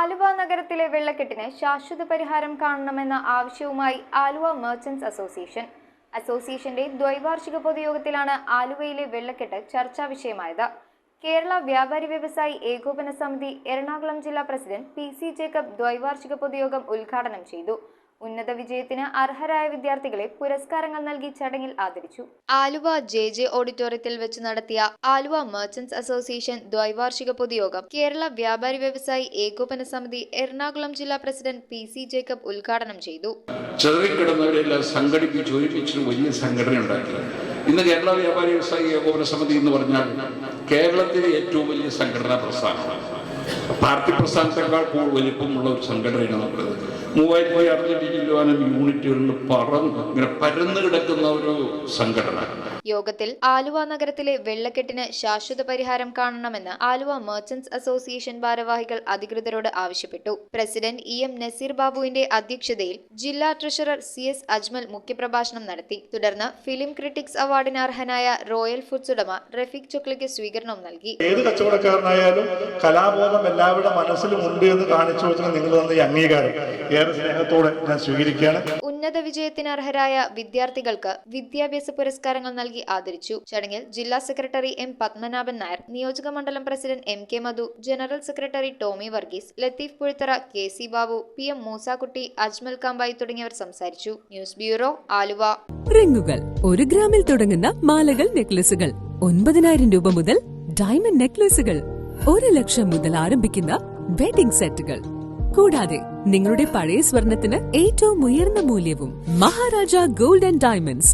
ആലുവ നഗരത്തിലെ വെള്ളക്കെട്ടിന് ശാശ്വത പരിഹാരം കാണണമെന്ന ആവശ്യവുമായി ആലുവ മെർച്ചന്റ്സ് അസോസിയേഷന്റെ ദ്വൈവാർഷിക പൊതുയോഗത്തിലാണ് ആലുവയിലെ വെള്ളക്കെട്ട് ചർച്ചാ വിഷയമായത്. കേരള വ്യാപാരി വ്യവസായി ഏകോപന സമിതി എറണാകുളം ജില്ലാ പ്രസിഡന്റ് പി.സി. ജേക്കബ് ദ്വൈവാർഷിക പൊതുയോഗം ഉദ്ഘാടനം ചെയ്തു. ഉന്നത വിജയത്തിന് അർഹരായ വിദ്യാർത്ഥികളെ പുരസ്കാരങ്ങൾ നൽകി ചടങ്ങിൽ ആദരിച്ചു. ആലുവ ജെ ഓഡിറ്റോറിയത്തിൽ വെച്ച് നടത്തിയ ആലുവ മെർച്ചന്റ്സ് അസോസിയേഷൻ ദ്വൈവാർഷിക പൊതുയോഗം കേരള വ്യാപാരി വ്യവസായി ഏകോപന സമിതി എറണാകുളം ജില്ലാ പ്രസിഡന്റ് പി.സി. ജേക്കബ് ഉദ്ഘാടനം ചെയ്തു. ചെറുകിടന്നവരെല്ലാം സംഘടിപ്പിച്ച് വലിയ സംഘടന ഉണ്ടാക്കി. ഇന്ന് കേരള വ്യാപാരി വ്യവസായി ഏകോപന സമിതി എന്ന് പറഞ്ഞാൽ കേരളത്തിലെ ഏറ്റവും വലിയ സംഘടനാ പ്രസ്ഥാനമാണ്. പാർട്ടി പ്രസ്ഥാനത്തെക്കാൾ കൂടുതൽ വലിപ്പമുള്ള ഒരു സംഘടനയാണ് നമ്മുടേത്. 3600 യൂണിറ്റുകളിൽ പരന്നു കിടക്കുന്ന ഒരു സംഘടന. യോഗത്തിൽ ആലുവ നഗരത്തിലെ വെള്ളക്കെട്ടിന് ശാശ്വത പരിഹാരം കാണണമെന്ന് ആലുവ മെർച്ചന്റ്സ് അസോസിയേഷൻ ഭാരവാഹികൾ അധികൃതരോട് ആവശ്യപ്പെട്ടു. പ്രസിഡന്റ് എം നസീർ ബാബുവിന്റെ അധ്യക്ഷതയിൽ ജില്ലാ ട്രഷറർ CS അജ്മൽ മുഖ്യപ്രഭാഷണം നടത്തി. തുടർന്ന് ഫിലിം ക്രിറ്റിക്സ് അവാർഡിന് അർഹനായ റോയൽ ഫുഡ്സ് ഉടമ റഫീഖ് ചൊക്ലിക്ക് സ്വീകരണം നൽകി. ഏത് കച്ചവടക്കാരനായാലും കലാബോധം എല്ലാവരുടെ മനസ്സിലും ഉണ്ട് എന്ന് കാണിച്ചു വെച്ചാൽ നിങ്ങൾ തന്ന ഈ അംഗീകാരം ഏറെ സ്നേഹത്തോടെ ഞാൻ സ്വീകരിക്കുകയാണ്. ഉന്നത വിജയത്തിന് അർഹരായ വിദ്യാർത്ഥികൾക്ക് വിദ്യാഭ്യാസ പുരസ്കാരങ്ങൾ നൽകി ആദരിച്ചു. ചടങ്ങിൽ ജില്ലാ സെക്രട്ടറി M. പത്മനാഭൻ നായർ, നിയോജക മണ്ഡലം president M. K. Madhu, general secretary Tomy Varghese, Latheef Puzhathara, KC Babu, PM Moosakutty, Ajmal Kampayi തുടങ്ങിയവർ സംസാരിച്ചു. News bureau, Aluva. റിങ്ങുകൾ 1 ഗ്രാമിൽ തുടങ്ങുന്ന മാലകൾ, നെക്ലസുകൾ 9,000 രൂപ മുതൽ ഡയമണ്ട് നെക്ലസുകൾ 1 ലക്ഷം മുതൽ ആരംഭിക്കുന്ന വെഡിംഗ് സെറ്റുകൾ, കൂടാതെ നിങ്ങളുടെ പഴയ സ്വർണത്തിന് ഏറ്റവും ഉയർന്ന മൂല്യവും. Maharaja gold and diamonds,